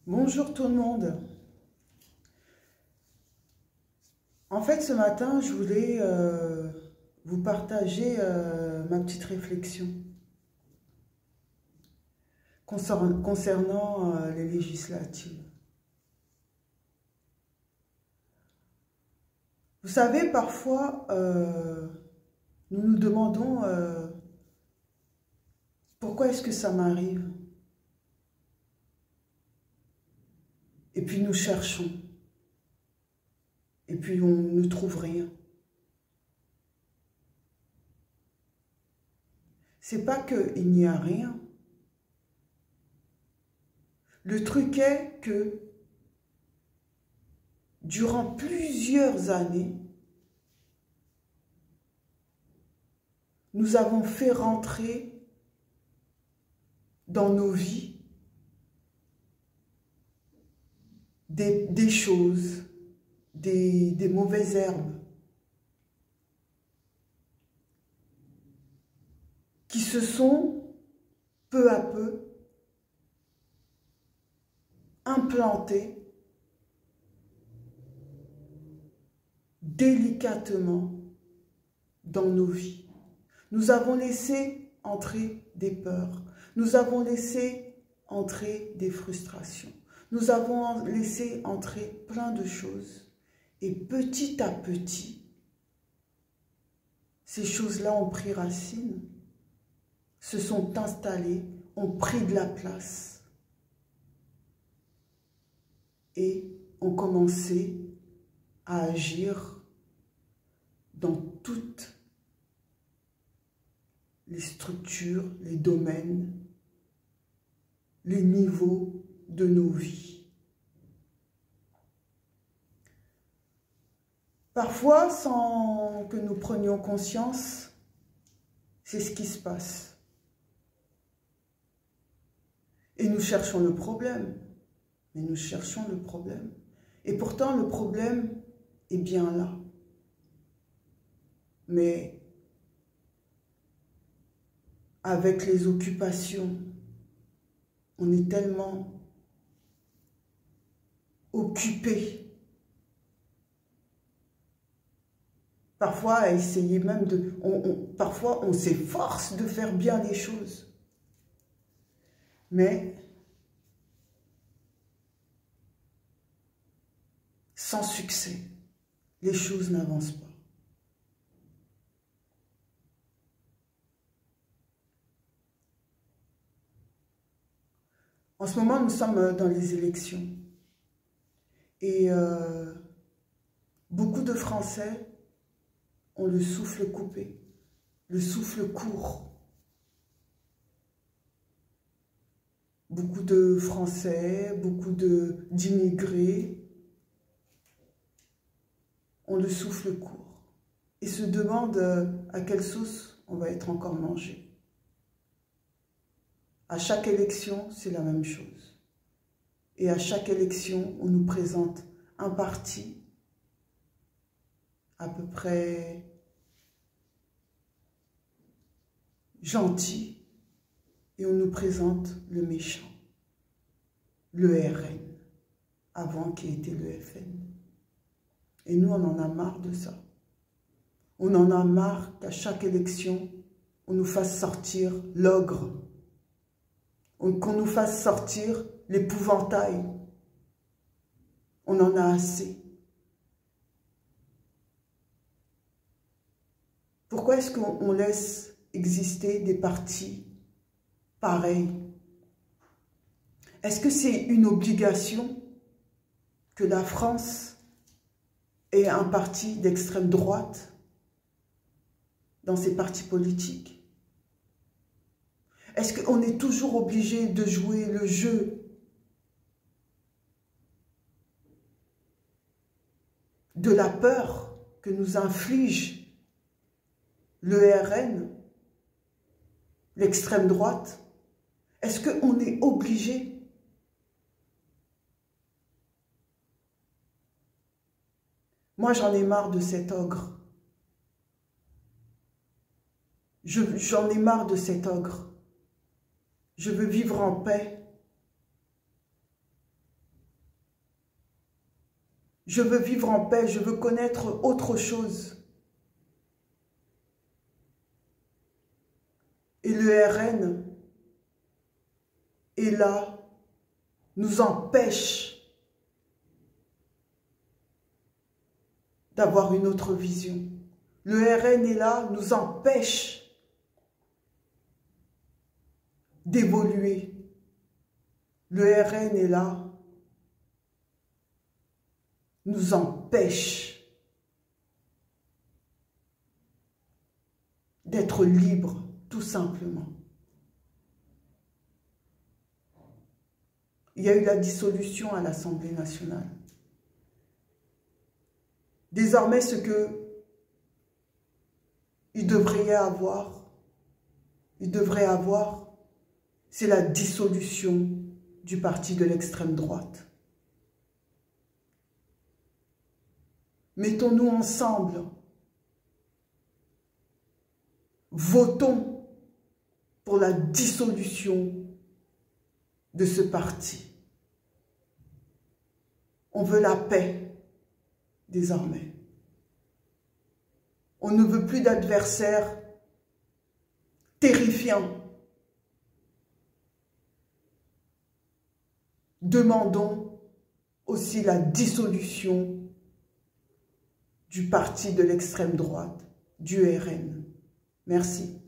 Bonjour tout le monde. En fait, ce matin, je voulais vous partager ma petite réflexion concernant les législatives. Vous savez, parfois, nous nous demandons pourquoi est-ce que ça m'arrive? Et puis nous cherchons. Et puis on ne trouve rien. C'est pas qu'il n'y a rien. Le truc est que durant plusieurs années, nous avons fait rentrer dans nos vies des choses, des mauvaises herbes qui se sont peu à peu implantées délicatement dans nos vies. Nous avons laissé entrer des peurs, nous avons laissé entrer des frustrations, nous avons laissé entrer plein de choses. Et petit à petit, ces choses-là ont pris racine, se sont installées, ont pris de la place et ont commencé à agir dans toutes les structures, les domaines, les niveaux de nos vies. Parfois, sans que nous prenions conscience, c'est ce qui se passe. Et nous cherchons le problème. Mais nous cherchons le problème. Et pourtant, le problème est bien là. Mais avec les occupations, on est tellement occupé. Parfois, à essayer même de... parfois, on s'efforce de faire bien les choses. Mais sans succès, les choses n'avancent pas. En ce moment, nous sommes dans les élections. Et beaucoup de Français ont le souffle coupé, le souffle court. Beaucoup de Français, beaucoup d'immigrés ont le souffle court et se demandent à quelle sauce on va être encore mangé. À chaque élection, c'est la même chose. Et à chaque élection, on nous présente un parti à peu près gentil et on nous présente le méchant, le RN, avant qui était le FN. Et nous, on en a marre de ça. On en a marre qu'à chaque élection, on nous fasse sortir l'ogre, qu'on nous fasse sortir l'épouvantail. On en a assez. Pourquoi est-ce qu'on laisse exister des partis pareils? Est-ce que c'est une obligation que la France ait un parti d'extrême droite dans ses partis politiques? Est-ce qu'on est toujours obligé de jouer le jeu de la peur que nous inflige le RN, l'extrême droite? Est-ce qu'on est obligé? Moi, j'en ai marre de cet ogre. J'en ai marre de cet ogre. Je veux vivre en paix. Je veux vivre en paix, je veux connaître autre chose. Et le RN est là, nous empêche d'avoir une autre vision. Le RN est là, nous empêche d'évoluer. Le RN est là, nous empêche d'être libres, tout simplement. Il y a eu la dissolution à l'Assemblée nationale. Désormais, ce que il devrait avoir, c'est la dissolution du parti de l'extrême droite. Mettons-nous ensemble, votons pour la dissolution de ce parti. On veut la paix désormais. On ne veut plus d'adversaires terrifiants. Demandons aussi la dissolution du parti de l'extrême droite, du RN. Merci.